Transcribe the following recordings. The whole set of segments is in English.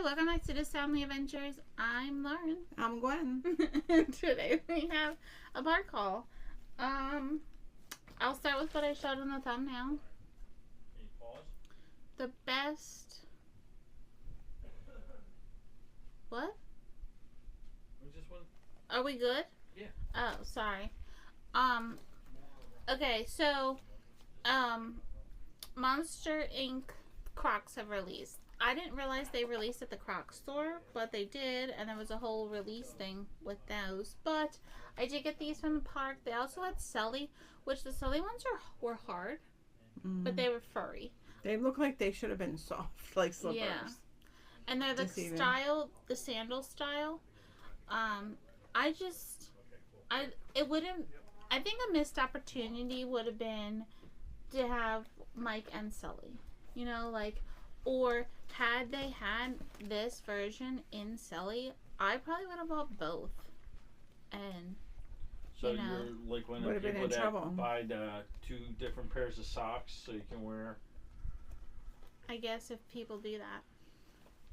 welcome back to This Family Adventures. I'm Lauren. I'm Gwen. And today we have a bar call. I'll start with what I showed in the thumbnail. The best... What? Are we good? Yeah. Oh, sorry. Okay, so, Monster Inc. Crocs have released. I didn't realize they released at the Crocs store, but they did, and there was a whole release thing with those. But I did get these from the park. They also had Sully, which the Sully ones were hard, but they were furry. They look like they should have been soft, like slippers. Yeah. And they're the style, the sandal style. I think a missed opportunity would have been to have Mike and Sully. You know, like, or had they had this version in Sully, I probably would have bought both. And so you know, you're like one of the people that buy the 2 different pairs of socks so you can wear. I guess if people do that.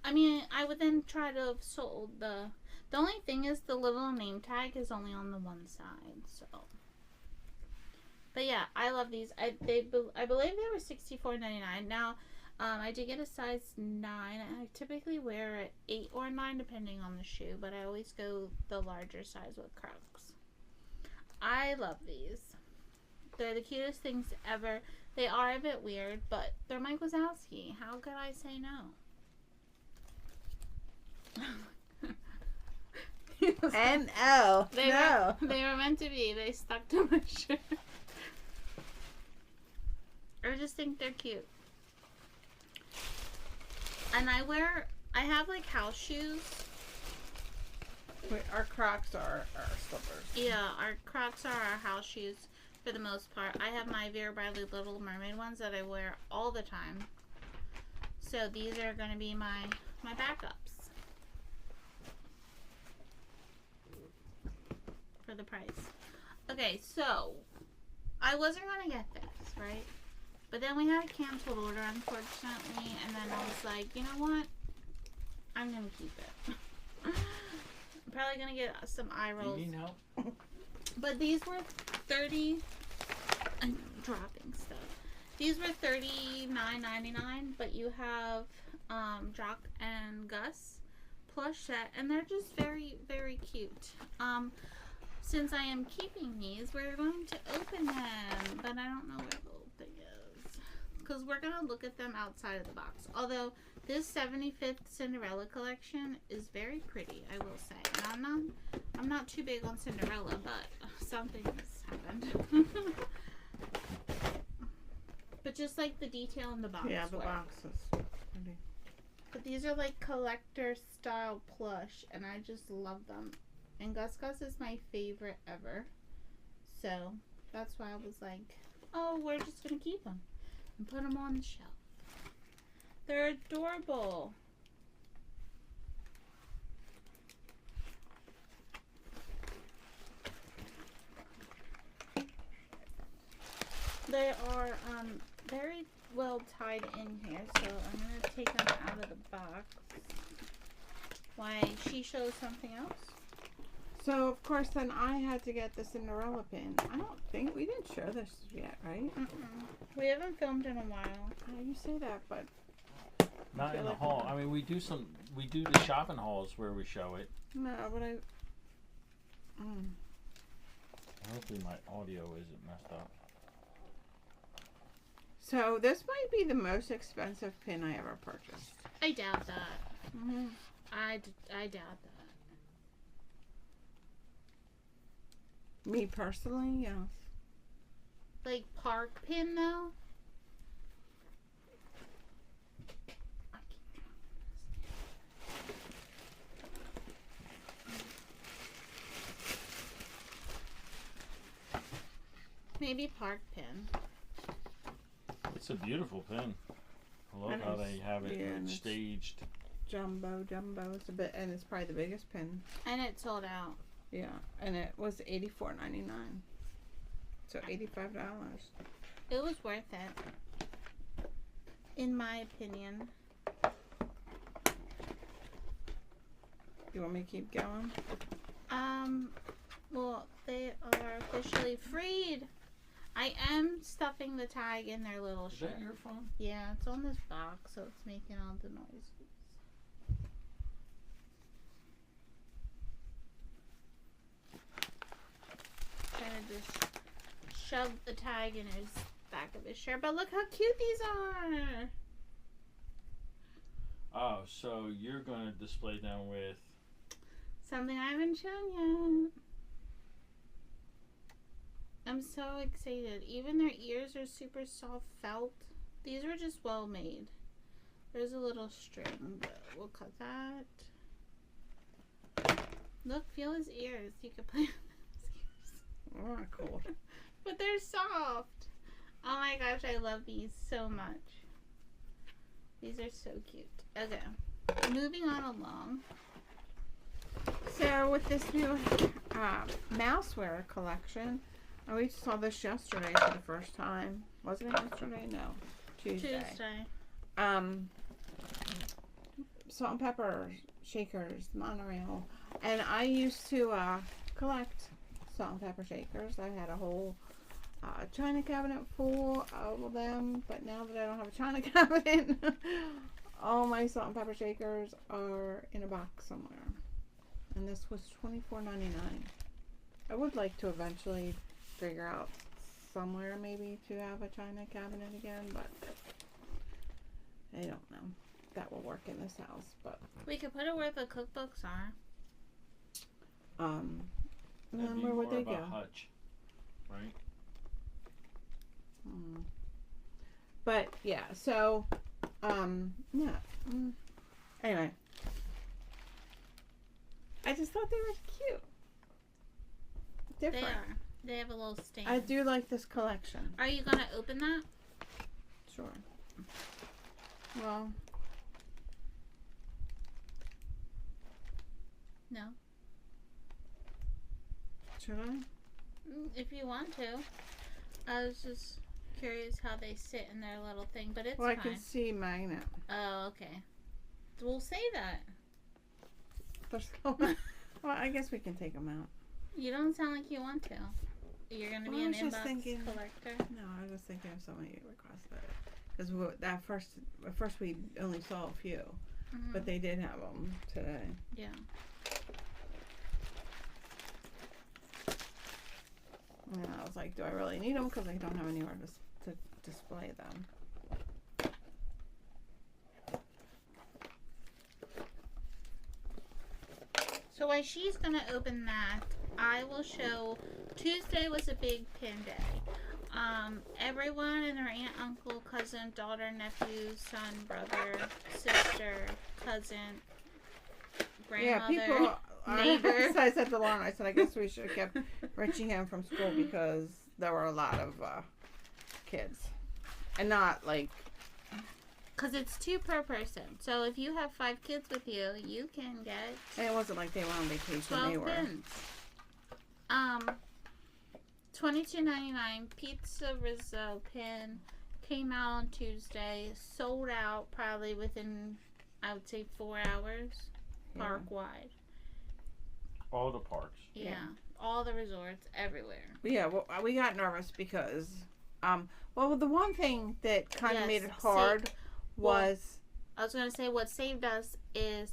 I mean, I would then try to have sold the only thing is the little name tag is only on the one side, so. But yeah, I love these. I believe they were $64.99. Now, I did get a size 9, and I typically wear an 8 or 9 depending on the shoe, but I always go the larger size with Crocs. I love these. They're the cutest things ever. They are a bit weird, but they're Mike Wazowski. How could I say no? And no. They were meant to be. They stuck to my shirt. I just think they're cute. And I have like house shoes. Wait, our Crocs are our slippers. Yeah, our Crocs are our house shoes for the most part. I have my Vera Bradley Little Mermaid ones that I wear all the time. So these are going to be my backups. For the price. Okay, so I wasn't going to get this, right? But then we had a canceled order, unfortunately, and then I was like, you know what? I'm going to keep it. I'm probably going to get some eye rolls. You need help? But these were I'm dropping stuff. These were $39.99, but you have Jock and Gus plush set, and they're just very, very cute. Since I am keeping these, we're going to open them, but I don't know where the little thing is, because we're going to look at them outside of the box. Although this 75th Cinderella collection is very pretty, I will say. And I'm not too big on Cinderella, but something has happened. But just like the detail in the box. Yeah, the box is pretty. But these are like collector style plush, and I just love them. And Gus Gus is my favorite ever. So that's why I was like, oh, we're just going to keep them and put them on the shelf. They're adorable. They are very well tied in here, so I'm going to take them out of the box. Why, she shows something else? So, of course, then I had to get the Cinderella pin. I don't think we didn't show this yet, right? We haven't filmed in a while. You say that, but not in the haul. I mean, we do the shopping hauls where we show it. No, but Hopefully my audio isn't messed up. So, this might be the most expensive pin I ever purchased. I doubt that. I doubt that. Me personally, yes. Like park pin though? Maybe park pin. It's a beautiful pin. I love how they have it staged. Jumbo. It's a bit, and it's probably the biggest pin. And it sold out. Yeah, and it was $84.99. So $85. It was worth it. In my opinion. You want me to keep going? Well, they are officially freed. I am stuffing the tag in their little shirt. Is that your phone? Yeah, it's on this box, so it's making all the noises. Trying to just shove the tag in his back of his shirt. But look how cute these are. Oh, so you're going to display them with... Something I haven't shown yet. I'm so excited. Even their ears are super soft felt. These were just well made. There's a little string, but we'll cut that. Look, feel his ears. You can play with his ears. Oh, cool. But they're soft. Oh my gosh, I love these so much. These are so cute. Okay, moving on along. So with this new Mouseware collection, we saw this yesterday for the first time. Wasn't it yesterday? No, Tuesday. Salt and pepper shakers, monorail, and I used to collect salt and pepper shakers. I had a whole china cabinet full of them, but now that I don't have a china cabinet, all my salt and pepper shakers are in a box somewhere. And this was $24.99. I would like to eventually figure out somewhere maybe to have a china cabinet again, but I don't know. That will work in this house, but We could put it where the cookbooks are. That'd be where would more they of a go? hutch, right? But yeah, so yeah. Anyway, I just thought they were cute, different. They are. They have a little stain. I do like this collection. Are you gonna open that? Sure. Well, No. should I? If you want to. I was just curious how they sit in their little thing, but it's Well, I fine. can see magnet. Oh, okay. We'll say that. Well, I guess we can take them out. You don't sound like you want to. You're gonna be Well, I an was just inbox thinking- collector. No, I was thinking of somebody requested it because at first we only saw a few, but they did have them today. Yeah. And I was like, do I really need them? Because I don't have anywhere to display them. So while she's gonna open that, I will show. Tuesday was a big pin day. Everyone and their aunt, uncle, cousin, daughter, nephew, son, brother, sister, cousin, grandmother, Yeah, people. neighbor. So I said to Lauren, I said, I guess we should have kept Richie home from school because there were a lot of kids, and not like. Because it's 2 per person. So if you have 5 kids with you, you can get And it wasn't like they were on vacation. 12 They were. pins. $22.99 pizza Rizzo pin came out on Tuesday. Sold out probably within, I would say, 4 hours. Yeah. Park wide. All the parks. Yeah. All the resorts everywhere. Yeah, well, we got nervous because, well, the one thing that kind of Yes, made it hard was. I was gonna say what saved us is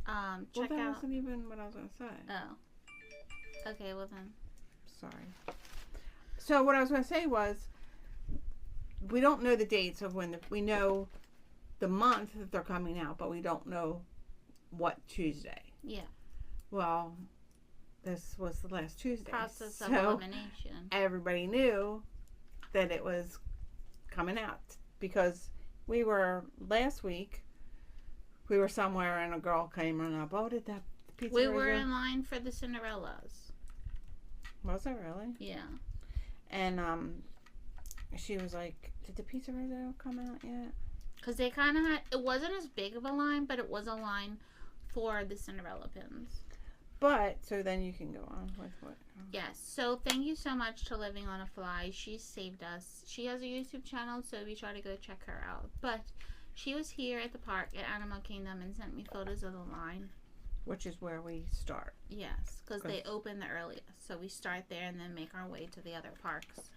Well, check that out. wasn't even what I was gonna say. Oh. Okay, well then. Sorry. So what I was gonna say was, we don't know the dates of when we know the month that they're coming out, but we don't know what Tuesday. Yeah. Well, this was the last Tuesday. Process of so elimination. everybody knew that it was coming out because we were last week. We were somewhere and a girl came running up. Oh, did that pizza? We were in line for the Cinderellas. Was it really? Yeah. And she was like, "Did the pizza Rizzo come out yet?" Because they kind of had, it wasn't as big of a line, but it was a line for the Cinderella pins. But, so then you can go on with what? Yes. So thank you so much to Living on a Fly. She saved us. She has a YouTube channel, so we try to go check her out. But she was here at the park at Animal Kingdom and sent me photos of the line. which is where we start. Yes, because they open the earliest. So we start there and then make our way to the other parks.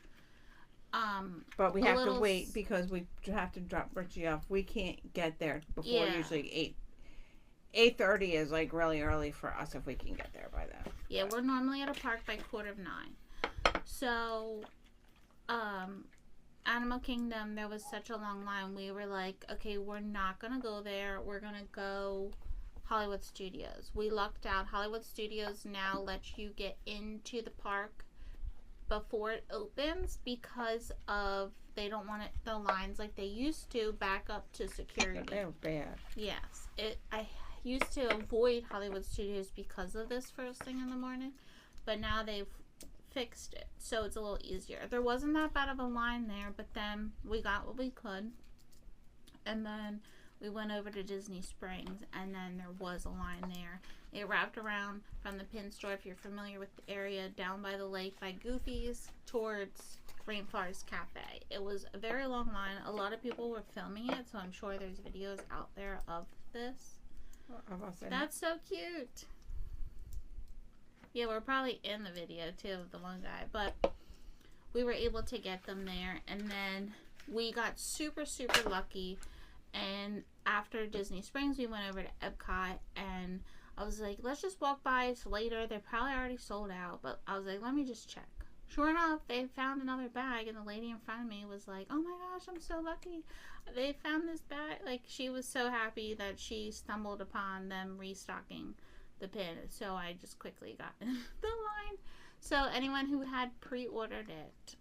But we have to wait because we have to drop Richie off. We can't get there before usually 8:30 is like really early for us if we can get there by then. Yeah, we're normally at a park by 8:45. So, Animal Kingdom, there was such a long line. We were like, okay, we're not going to go there. We're going to go Hollywood Studios. We lucked out. Hollywood Studios now lets you get into the park before it opens because of they don't want the lines like they used to back up to security. They're bad. Yes. I used to avoid Hollywood Studios because of this first thing in the morning, but now they've fixed it, so it's a little easier. There wasn't that bad of a line there, but then we got what we could, and then we went over to Disney Springs, and then there was a line there. It wrapped around from the pin store, if you're familiar with the area, down by the lake by Goofy's towards Rainforest Cafe. It was a very long line. A lot of people were filming it, so I'm sure there's videos out there of this. That's so cute. Yeah, we're probably in the video too of the one guy, but we were able to get them there, and then we got super lucky. And after Disney Springs, we went over to Epcot, and I was like, let's just walk by. It's later. They're probably already sold out, but I was like, let me just check. Sure enough, they found another bag, and the lady in front of me was like, oh my gosh, I'm so lucky. They found this bag. Like, she was so happy that she stumbled upon them restocking the pin. So I just quickly got in the line. So anyone who had pre-ordered it,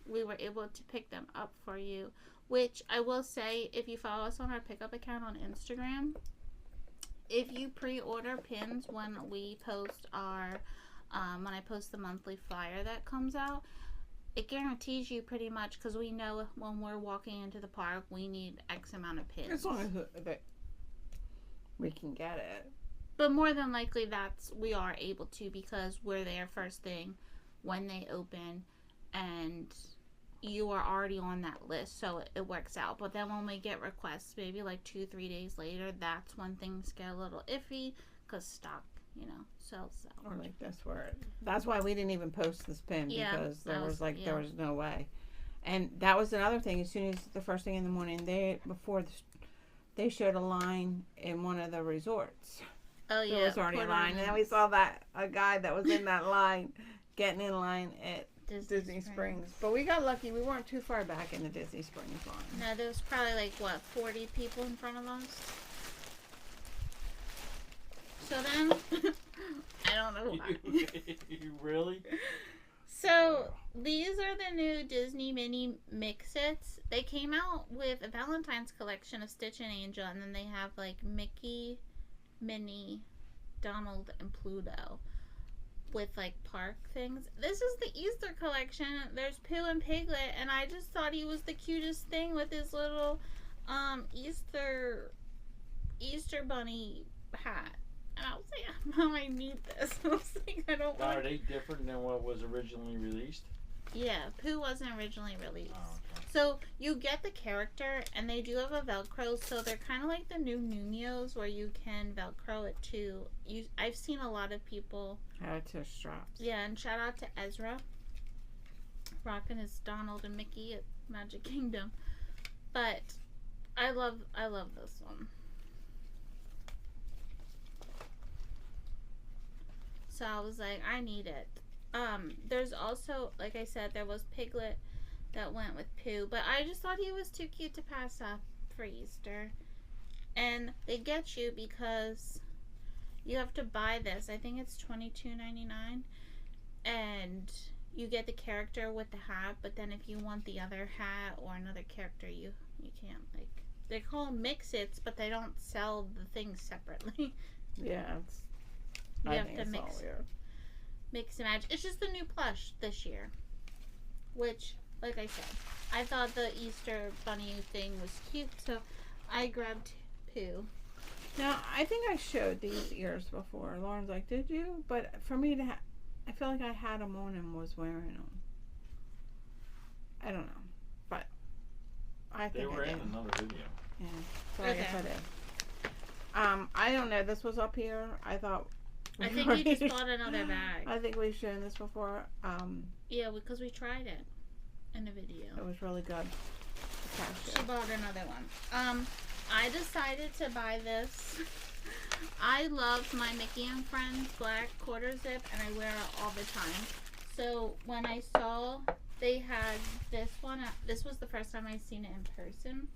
we were able to pick them up for you. Which I will say, if you follow us on our pickup account on Instagram, if you pre-order pins when we post our, when I post the monthly flyer that comes out, it guarantees you pretty much, because we know when we're walking into the park, we need X amount of pins. As long as we can get it. But more than likely, we are able to, because we're there first thing when they open, and you are already on that list, so it works out. But then when we get requests, maybe like 2-3 days later, that's when things get a little iffy, because stock, sells out. Or like this word. That's why we didn't even post this pin, because there was no way. And that was another thing. As soon as the first thing in the morning, they showed a line in one of the resorts. Oh yeah, there was already a line, and then we saw a guy that was in that line getting in line at Disney Springs. But we got lucky. We weren't too far back in the Disney Springs line. No, there was probably 40 people in front of us. So then, I don't know why. Really? So these are the new Disney Mini Mix-Its. They came out with a Valentine's collection of Stitch and Angel, and then they have Mickey, Minnie, Donald, and Pluto with park things. This is the Easter collection. There's Pooh and Piglet, and I just thought he was the cutest thing with his little Easter bunny hat. And I was like, Mom, I need this. I was like, I don't want. Are they different than what was originally released? Yeah, Pooh wasn't originally released. Oh, okay. So you get the character, and they do have a Velcro, so they're kind of like the new Numios, where you can Velcro it to. I've seen a lot of people add to straps. Yeah, and shout out to Ezra, rocking his Donald and Mickey at Magic Kingdom. But I love this one. So I was like, I need it. There's also, like I said, there was Piglet that went with Pooh, but I just thought he was too cute to pass up for Easter. And they get you because you have to buy this. I think it's $22.99, and you get the character with the hat. But then if you want the other hat or another character, you can't. They call them Mix-Its, but they don't sell the things separately. Yeah, you have to mix and match. It's just the new Plush this year, which, like I said, I thought the Easter bunny thing was cute, so I grabbed Pooh. Now, I think I showed these ears before. Lauren's like, did you? But for me to I feel like I had them on and was wearing them. I don't know, but I think they were I did. in another video. Yeah, so I guess I did. I don't know. This was up here. I thought. I think you just bought another bag. I think we've shown this before. Yeah, because we tried it in a video. It was really good. She bought another one. I decided to buy this. I love my Mickey and Friends black quarter zip, and I wear it all the time. So when I saw they had this one, this was the first time I seen it in person.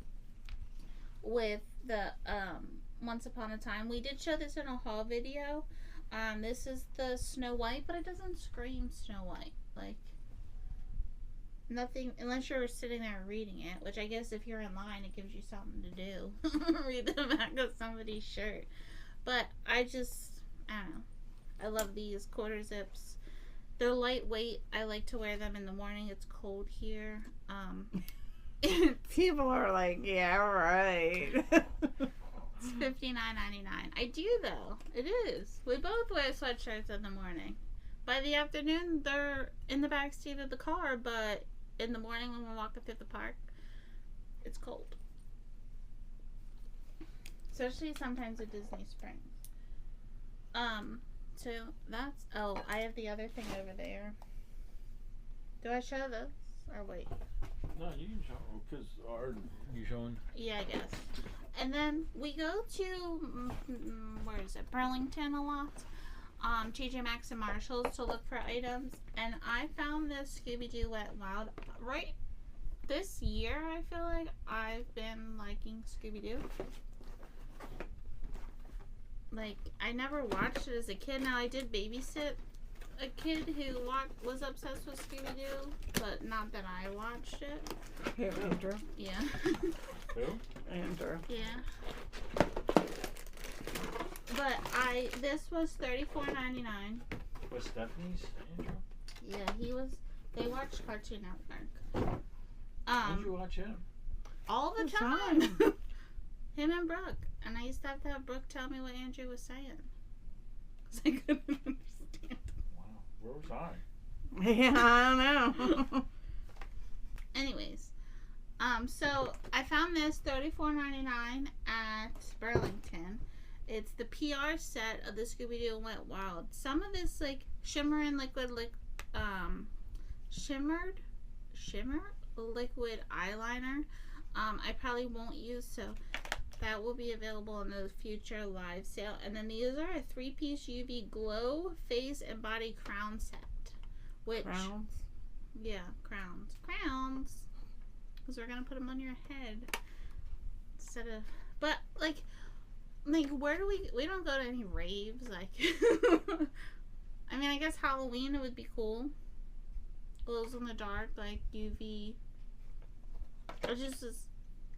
With the Once Upon a Time, we did show this in a haul video. This is the Snow White, but it doesn't scream Snow White. Like, nothing, unless you're sitting there reading it, which I guess if you're in line, it gives you something to do. Read the back of somebody's shirt. But I don't know. I love these quarter zips. They're lightweight. I like to wear them in the morning. It's cold here. People are like, yeah, right. It's $59.99. I do, though. It is. We both wear sweatshirts in the morning. By the afternoon, they're in the back seat of the car, but in the morning when we're walking through the park, it's cold. Especially sometimes at Disney Springs. So that's, I have the other thing over there. Do I show this? Or wait? No, you can show, because you showing? Yeah, I guess. And then we go to, where is it, Burlington a lot. TJ Maxx and Marshalls to look for items. And I found this Scooby-Doo Wet n Wild. Right this year, I feel like I've been liking Scooby-Doo. Like, I never watched it as a kid. Now, I did babysit a kid who was obsessed with Scooby-Doo, but not that I watched it. Here, Andrew. Yeah. Who? Andrew. Yeah. But this was $34.99. Was Stephanie's Andrew? Yeah, they watched Cartoon Network. When did you watch him? All the time. Him and Brooke. And I used to have Brooke tell me what Andrew was saying. Because I couldn't understand. Wow, where was I? Yeah, I don't know. Anyways, so I found this $34.99 at Burlington. It's the PR set of the Scooby-Doo Wet n Wild. Some of this, like, shimmer and liquid, shimmer liquid eyeliner, I probably won't use, so that will be available in the future live sale. And then these are a 3-piece UV glow face and body crown set. Which, crowns? Yeah, crowns. Crowns. Because we're going to put them on your head. Instead of, but, like, where do we don't go to any raves, like, I mean, I guess Halloween, it would be cool. Glows in the dark, like, UV, or just,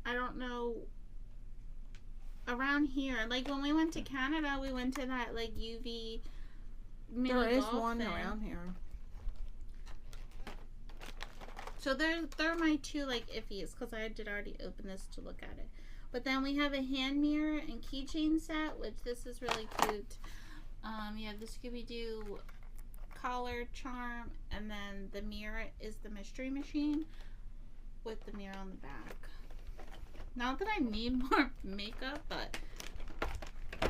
I don't know, around here, like, when we went to Canada, we went to that, like, UV mini There is golf one thing. around here. So they're my two, like, iffies, because I did already open this to look at it. But then we have a hand mirror and keychain set, which this is really cute. You have the Scooby-Doo collar charm, and then the mirror is the mystery machine with the mirror on the back. Not that I need more makeup, but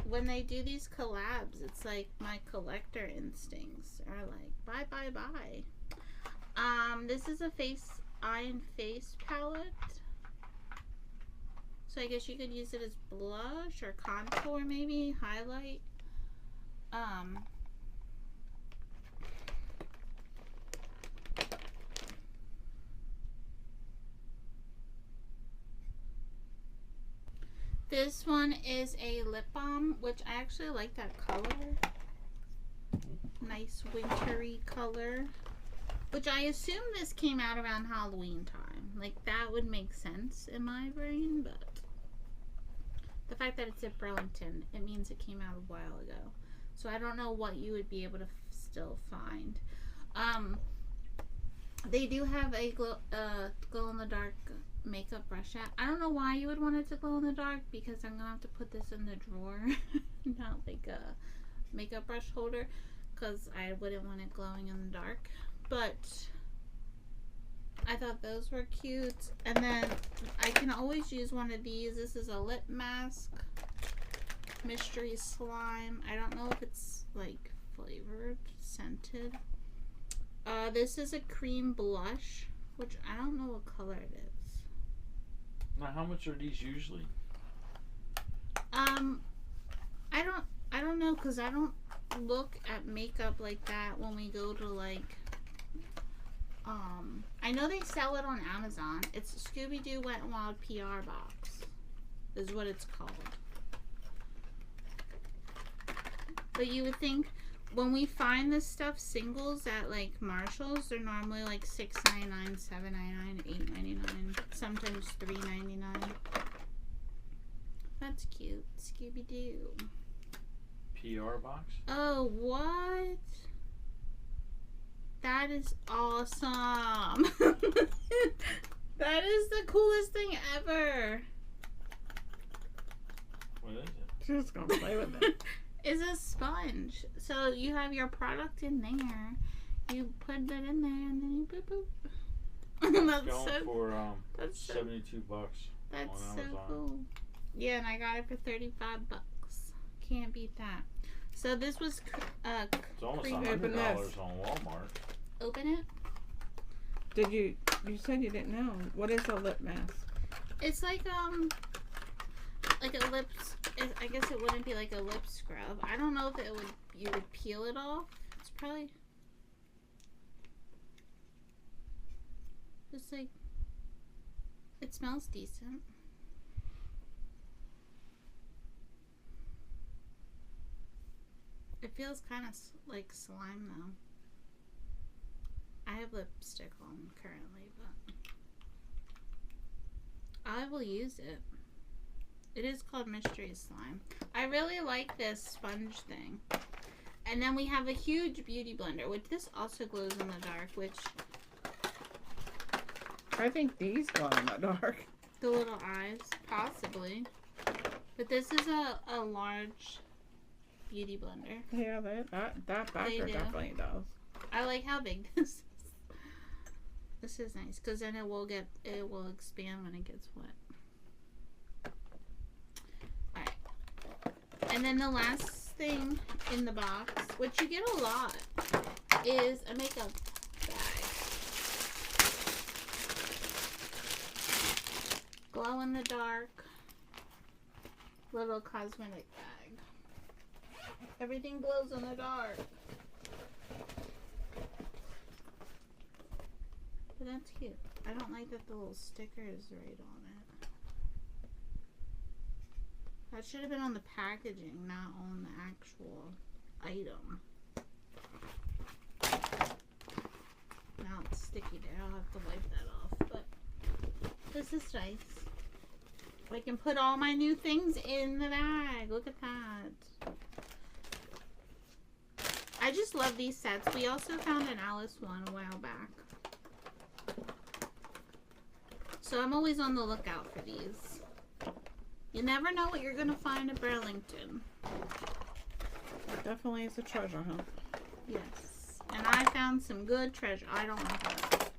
when they do these collabs, it's like my collector instincts are like, bye, bye, bye. This is a eye and face palette. So I guess you could use it as blush or contour, maybe highlight. This one is a lip balm, which I actually like that color. Nice wintry color. Which I assume this came out around Halloween time. Like, that would make sense in my brain, but the fact that it's at Burlington, it means it came out a while ago. So I don't know what you would be able to still find. They do have a glow-in-the-dark makeup brush set. I don't know why you would want it to glow in the dark, because I'm going to have to put this in the drawer. Not like a makeup brush holder, because I wouldn't want it glowing in the dark. But I thought those were cute. And then I can always use one of these. This is a lip mask. mystery slime. I don't know if it's like flavored, scented. This is a cream blush, which I don't know what color it is. Now, how much are these usually? I don't know, because I don't look at makeup like that when we go to like, I know they sell it on Amazon. It's Scooby-Doo Wet n Wild PR box is what it's called. But you would think when we find this stuff singles at like Marshall's, they're normally like $6.99, $7.99, $8.99, sometimes $3.99. That's cute. Scooby-Doo. PR box? Oh, what? That is awesome. That is the coolest thing ever. What is it? She's just gonna play with it. It's a sponge. So you have your product in there. You put it in there and then you boop boop. It's going for that's $72 That's on so Amazon. cool. Yeah, and I got it for $35. Can't beat that. So this was It's almost cream. $100 on Walmart. Open it. Did you said you didn't know. What is a lip mask? It's like a lips. I guess it wouldn't be like a lip scrub. I don't know if you would peel it off. It's probably just like, it smells decent. It feels kind of like slime though. I have lipstick on currently, but I will use it. It is called Mystery Slime. I really like this sponge thing. And then we have a huge beauty blender, which this also glows in the dark, which I think these glow in the dark. the little eyes, possibly. But this is a large beauty blender. Yeah, that backer They do. definitely does. I like how big this is. This is nice because then it will expand when it gets wet. Alright. And then the last thing in the box, which you get a lot, is a makeup bag. Glow in the dark little cosmetic bag. Everything glows in the dark. But that's cute. I don't like that the little sticker is right on it. That should have been on the packaging, not on the actual item. Now it's sticky there. I'll have to wipe that off. But this is nice. I can put all my new things in the bag. Look at that. I just love these sets. We also found an Alice one a while back. So I'm always on the lookout for these. You never know what you're going to find at Burlington. It definitely is a treasure hunt. Yes. And I found some good treasure. I don't want those.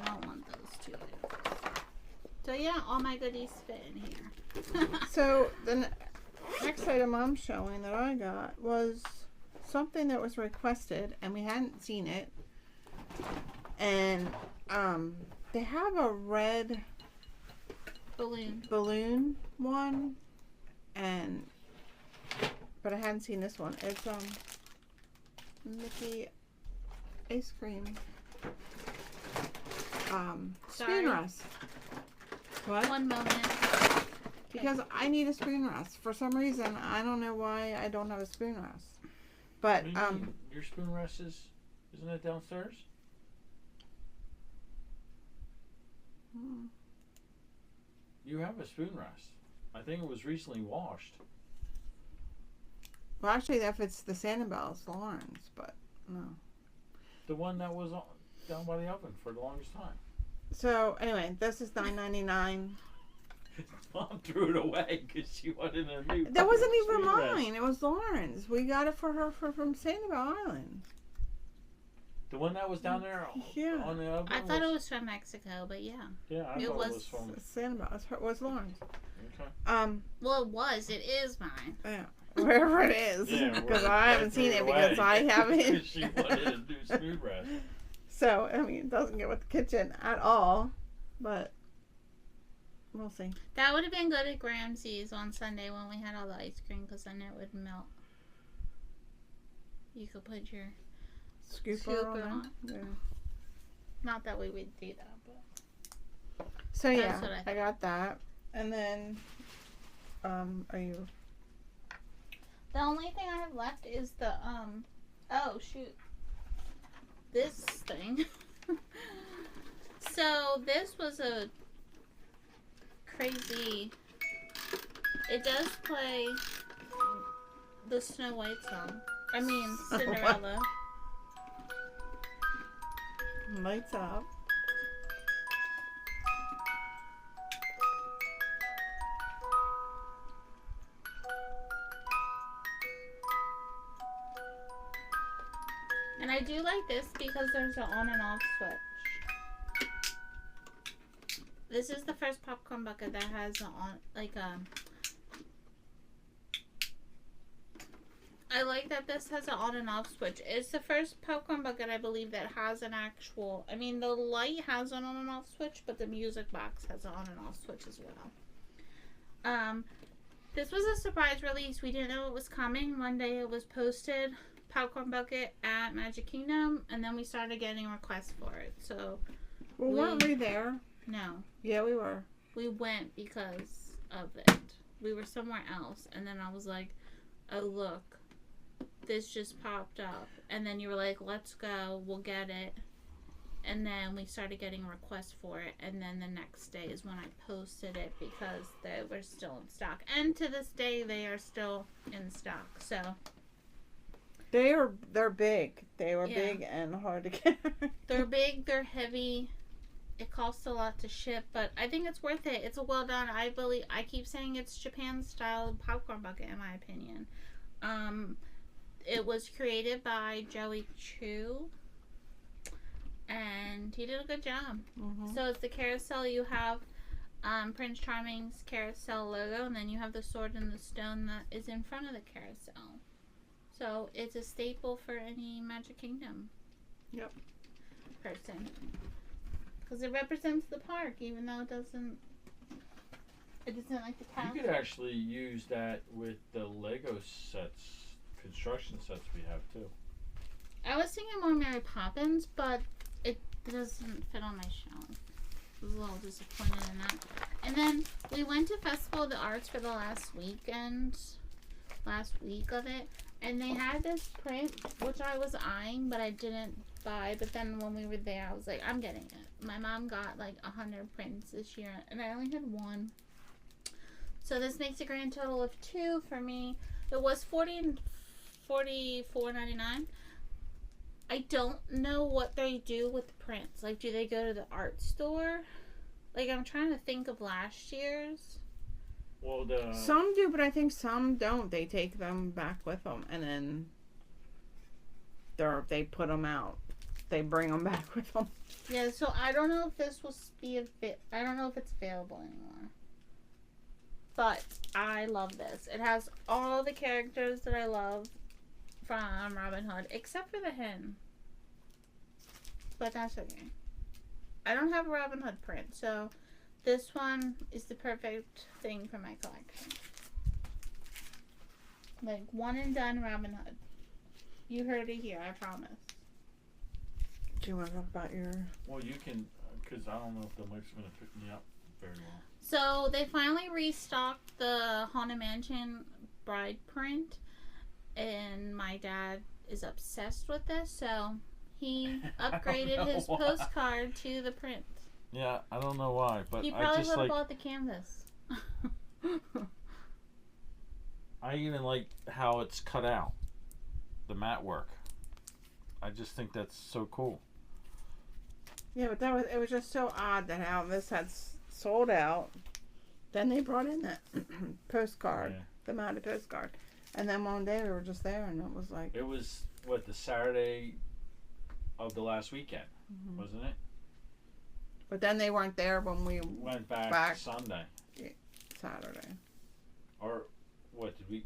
I don't want those two items. So yeah, all my goodies fit in here. So the next item I'm showing that I got was something that was requested and we hadn't seen it. And they have a red balloon one, and but I hadn't seen this one. It's Mickey ice cream spoon rest. What? One moment. Because I need a spoon rest. For some reason, I don't know why I don't have a spoon rest. But What do you mean? Your spoon rest isn't it downstairs? You have a spoon rest. I think it was recently washed. Well, actually, if it's the Sanibel, it's Lauren's, but no. The one that was down by the oven for the longest time. So anyway, this is $9.99. Mom threw it away because she wanted a new. That wasn't even spoon rest. mine. It was Lauren's. We got it for her from Sanibel Island. The one that was down there Yeah. on the oven. I thought it was from Mexico, but yeah. Yeah, I it thought was- it was from. Sanibel. It was Lauren's. Well, it was. It is mine. Yeah. Wherever it is. Because I haven't seen it because I haven't. She wanted a new smooth brush. So, I mean, it doesn't get with the kitchen at all. But we'll see. That would have been good at Gramsci's on Sunday when we had all the ice cream because then it would melt. You could put your scooper on. Yeah. Not that we would do that, but. So yeah, I got that. And then, are you? The only thing I have left is the oh shoot, this thing. So this was a crazy. It does play the Snow White song. I mean Cinderella. Lights up. And I do like this because there's an on and off switch. This is the first popcorn bucket that has an on, like I like that this has an on and off switch. It's the first popcorn bucket I believe that has an actual, I mean the light has an on and off switch, but the music box has an on and off switch as well. This was a surprise release. We didn't know it was coming. One day it was posted, popcorn bucket at Magic Kingdom, and then we started getting requests for it. So, well, weren't we there? No. Yeah, we were. We went because of it. We were somewhere else, and then I was like, oh look, this just popped up. And then you were like, let's go, we'll get it. And then we started getting requests for it, and then the next day is when I posted it because they were still in stock. And to this day, they are still in stock, so. They're big. They were big and hard to get. They're big, they're heavy. It costs a lot to ship, but I think it's worth it. It's a well done. I keep saying it's Japan style popcorn bucket in my opinion. It was created by Joey Chu, and he did a good job. Mm-hmm. So it's the carousel. You have Prince Charming's carousel logo, and then you have the sword and the stone that is in front of the carousel. So it's a staple for any Magic Kingdom person. Because it represents the park, even though it doesn't like the castle. You could actually use that with the Lego sets, construction sets we have too. I was thinking more Mary Poppins, but it doesn't fit on my shelf. I was a little disappointed in that. And then we went to Festival of the Arts for the last week of it. And they had this print, which I was eyeing, but I didn't buy. But then when we were there, I was like, I'm getting it. My mom got like 100 prints this year, and I only had one. So this makes a grand total of 2 for me. It was $44.99. I don't know what they do with the prints. Like, do they go to the art store? Like, I'm trying to think of last year's. Well, some do, but I think some don't. They take them back with them, and then they put them out. They bring them back with them. Yeah, so I don't know if this will be I don't know if it's available anymore. But I love this. It has all the characters that I love from Robin Hood, except for the hen. But that's okay. I don't have a Robin Hood print, so this one is the perfect thing for my collection. Like, one and done Robin Hood. You heard it here, I promise. Do you want to talk about your... Well, you can, because I don't know if the mic's going to pick me up very well. So, they finally restocked the Haunted Mansion bride print. And my dad is obsessed with this, so he upgraded his postcard to the print. Yeah, I don't know why, but he probably would have bought the canvas. I even like how it's cut out, the matte work. I just think that's so cool. Yeah, but it was just so odd that how this had sold out. Then they brought in that postcard, the mounted postcard, and then one day we were just there, and it was like... It was, the Saturday of the last weekend, wasn't it? But then they weren't there when we went back Sunday. Yeah. Saturday. Or what did we?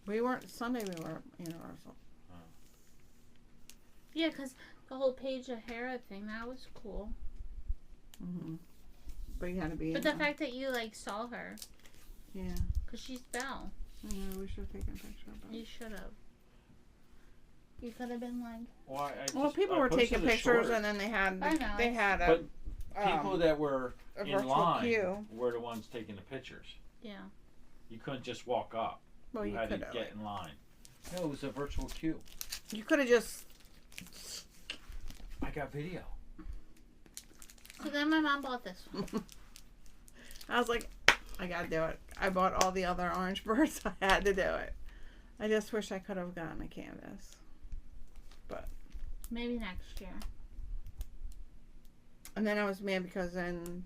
We weren't Sunday. We were at Universal. Yeah, because the whole Paige O'Hara thing, that was cool. Mhm. But you had to be. But the fact that you like saw her. Yeah. Because she's Belle. I know, we should have taken a picture of it. You should have. You could have been like. Well, people were taking pictures, and then they had a. But people that were a in line queue. were the ones taking the pictures. Yeah. You couldn't just walk up. Well, you had to could have. get in line. No, it was a virtual queue. You could have just. I got video. So then my mom bought this one. I was like, I gotta do it. I bought all the other orange birds. I had to do it. I just wish I could have gotten a canvas. But. Maybe next year. And then I was mad because then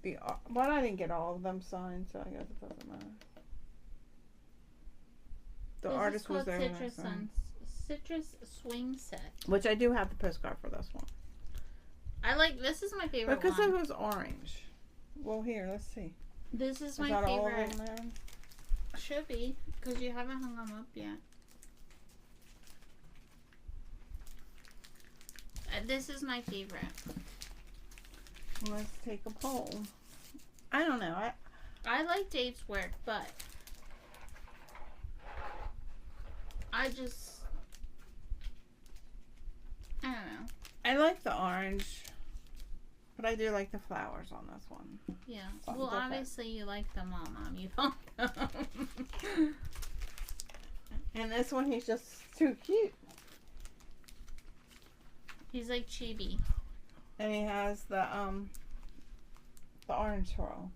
but I didn't get all of them signed, so I guess it doesn't matter. The This artist is was called there. Citrus Swing Set. Which I do have the postcard for this one. I like, this is my favorite Because one. it was orange. Well, here, let's see. This is my that favorite. all of them there? Should be, because you haven't hung them up yet. This is my favorite. Let's take a poll. I don't know. I like Dave's work, but I don't know. I like the orange, but I do like the flowers on this one. Yeah. Something Well, different. obviously you like them all, Mom. You don't know. And this one, he's just too cute. He's like chibi. And he has the orange swirl.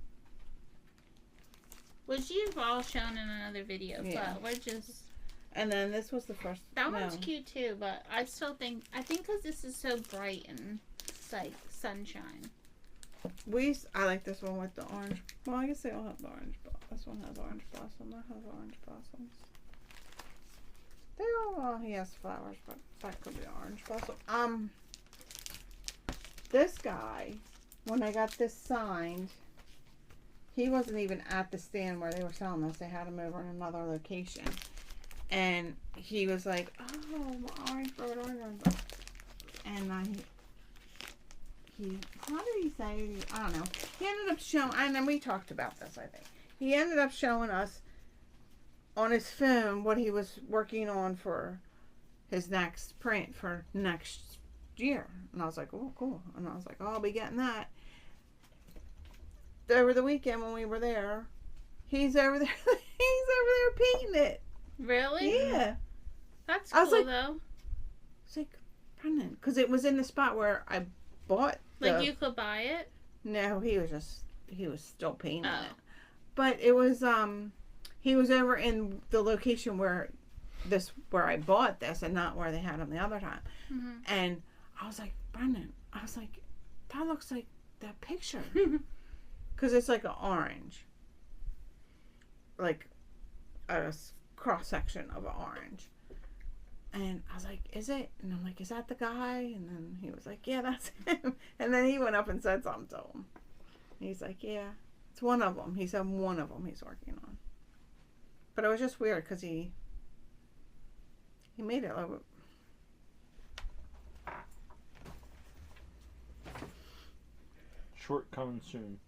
Which you've all shown in another video, Yeah. but we're just... And then this was the first. That one's cute too, but I think because this is so bright and it's like sunshine. I like this one with the orange. Well, I guess they all have the orange. This one has orange blossom. That has orange blossoms. They all. He has flowers, but that could be orange blossom. This guy, when I got this signed, he wasn't even at the stand where they were selling this. They had him over in another location. And he was like, oh, my orange bird. And how did he say? I don't know. He ended up showing, and then we talked about this, I think. He ended up showing us on his phone what he was working on for his next print for next year. And I was like, oh, cool. And I was like, oh, I'll be getting that. Over the weekend when we were there, he's over there. He's over there painting it. Really? Yeah. That's I was cool like, though. It's like, Brendan, because it was in the spot where I bought. Like you could buy it? No, he was still painting Oh. it. But it was he was over in the location where I bought this and not where they had him the other time. Mm-hmm. And I was like, Brendan, that looks like that picture. Because it's like an orange. Like a cross section of an orange. And I was like, is it? And I'm like, is that the guy? And then he was like, yeah, that's him. And then he went up and said something to him. And he's like, yeah, it's one of them. He said one of them he's working on. But it was just weird because he made it look. Short coming soon.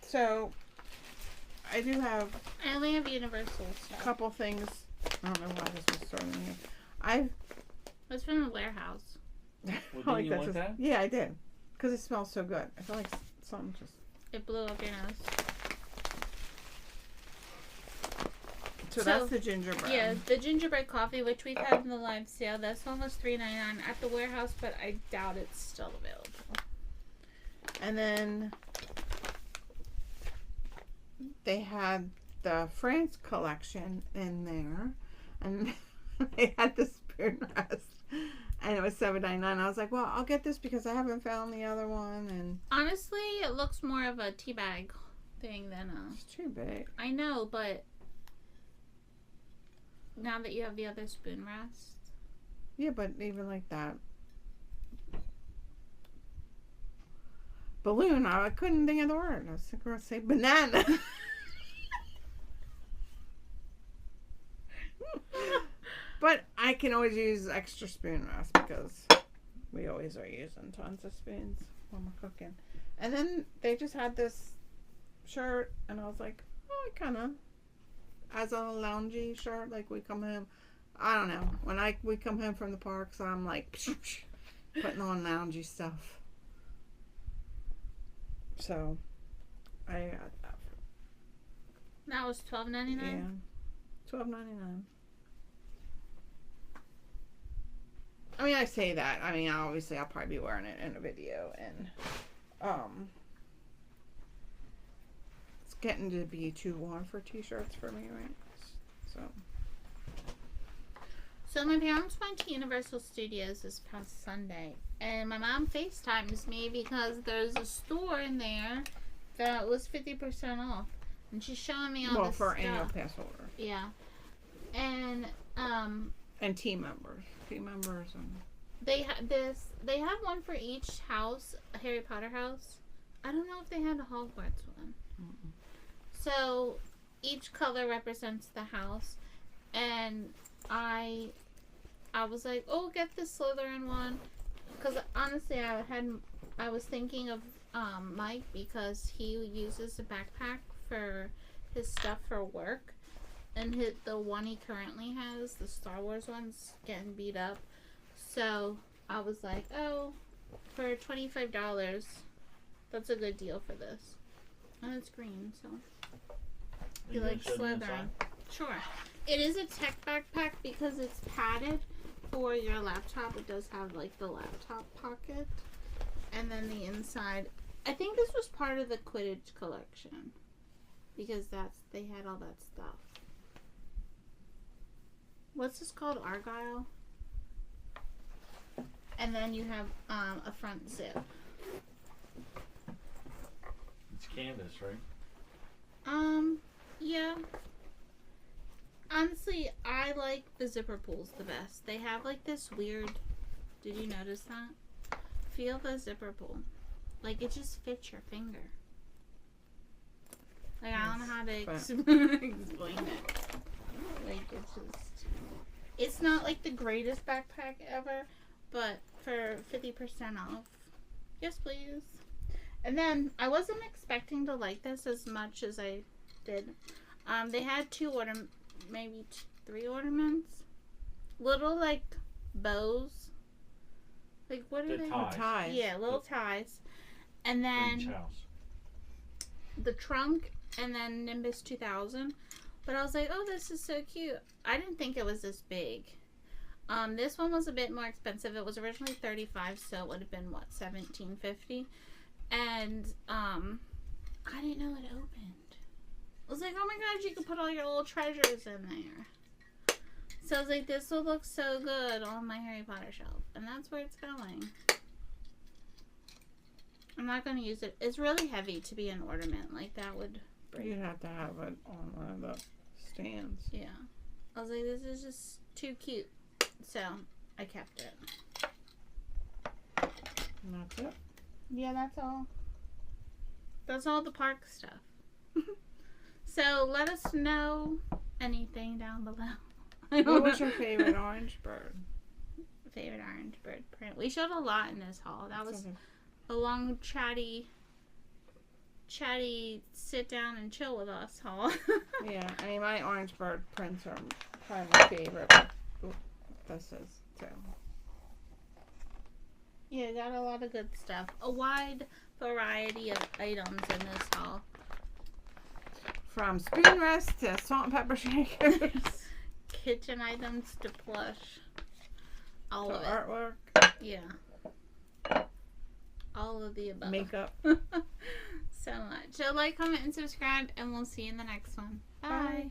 So, I do have I only have Universal a stuff. couple things. I don't know why this was thrown in here. It's from the warehouse. Well, didn't you want that? Yeah, I did. Because it smells so good. I feel like something just... It blew up your nose. So that's the gingerbread. Yeah, the gingerbread coffee, which we've had in the live sale. This one was $3.99 at the warehouse, but I doubt it's still available. And then they had the France collection in there, and they had the spoon rest, and it was $7.99. I was like, well, I'll get this because I haven't found the other one, and Honestly, it looks more of a tea bag thing than a... it's too big. I know, but now that you have the other spoon rest, Yeah, but even like that balloon, I couldn't think of the word. I was going to say banana. But I can always use extra spoon rest because we always are using tons of spoons when we're cooking. And then they just had this shirt, and I was like, oh, I kind of, as a loungy shirt, like we come home, I don't know, when we come home from the park, so I'm like, putting on loungy stuff. So, I got that. That was $12.99? Yeah, $12.99. I mean, I say that. I mean, obviously, I'll probably be wearing it in a video, and it's getting to be too warm for t-shirts for me, right? So my parents went to Universal Studios this past Sunday, and my mom FaceTimes me because there's a store in there that was 50% off, and she's showing me all this for stuff. annual pass holder. Yeah, and team members, and they had this. They had one for each house, a Harry Potter house. I don't know if they had a Hogwarts one. Mm-mm. So each color represents the house, and I was like, oh, get the Slytherin one, because honestly, I was thinking of Mike, because he uses a backpack for his stuff for work, and the one he currently has, the Star Wars one's getting beat up. So I was like, oh, for $25, that's a good deal for this, and it's green, so you like Slytherin. Sure. It is a tech backpack because it's padded for your laptop. It does have like the laptop pocket, and then the inside. I think this was part of the Quidditch collection because they had all that stuff. What's this called? Argyle. And then you have a front zip. It's canvas, right? Yeah. Honestly, I like the zipper pulls the best. They have like this weird, did you notice that? Feel the zipper pull. Like it just fits your finger. Like I don't know how to explain it. Like it's not like the greatest backpack ever, but for 50% off, yes please. And then I wasn't expecting to like this as much as I did. They had maybe 3 ornaments, little like bows. Like what are they? Ties. Yeah, little ties. And then the trunk, and then Nimbus 2000. But I was like, oh, this is so cute. I didn't think it was this big. This one was a bit more expensive. It was originally $35, so it would have been what, $17.50. And I didn't know it opened. I was like, oh my gosh, you can put all your little treasures in there. So I was like, this will look so good on my Harry Potter shelf. And that's where it's going. I'm not going to use it. It's really heavy to be an ornament. Like, that would break. You'd have to have it on one of the stands. Yeah. I was like, this is just too cute. So, I kept it. And that's it? Yeah, that's all. That's all the park stuff. So, let us know anything down below. What was your favorite orange bird? Favorite orange bird print? We showed a lot in this haul. That was a long, chatty sit down and chill with us haul. Yeah, I mean, my orange bird prints are probably my favorite. This is, too. Yeah, got a lot of good stuff. A wide variety of items in this haul. From spoon rest to salt and pepper shakers. Kitchen items to plush. All of it. Artwork. Yeah. All of the above. Makeup. So much. So like, comment, and subscribe, and we'll see you in the next one. Bye. Bye.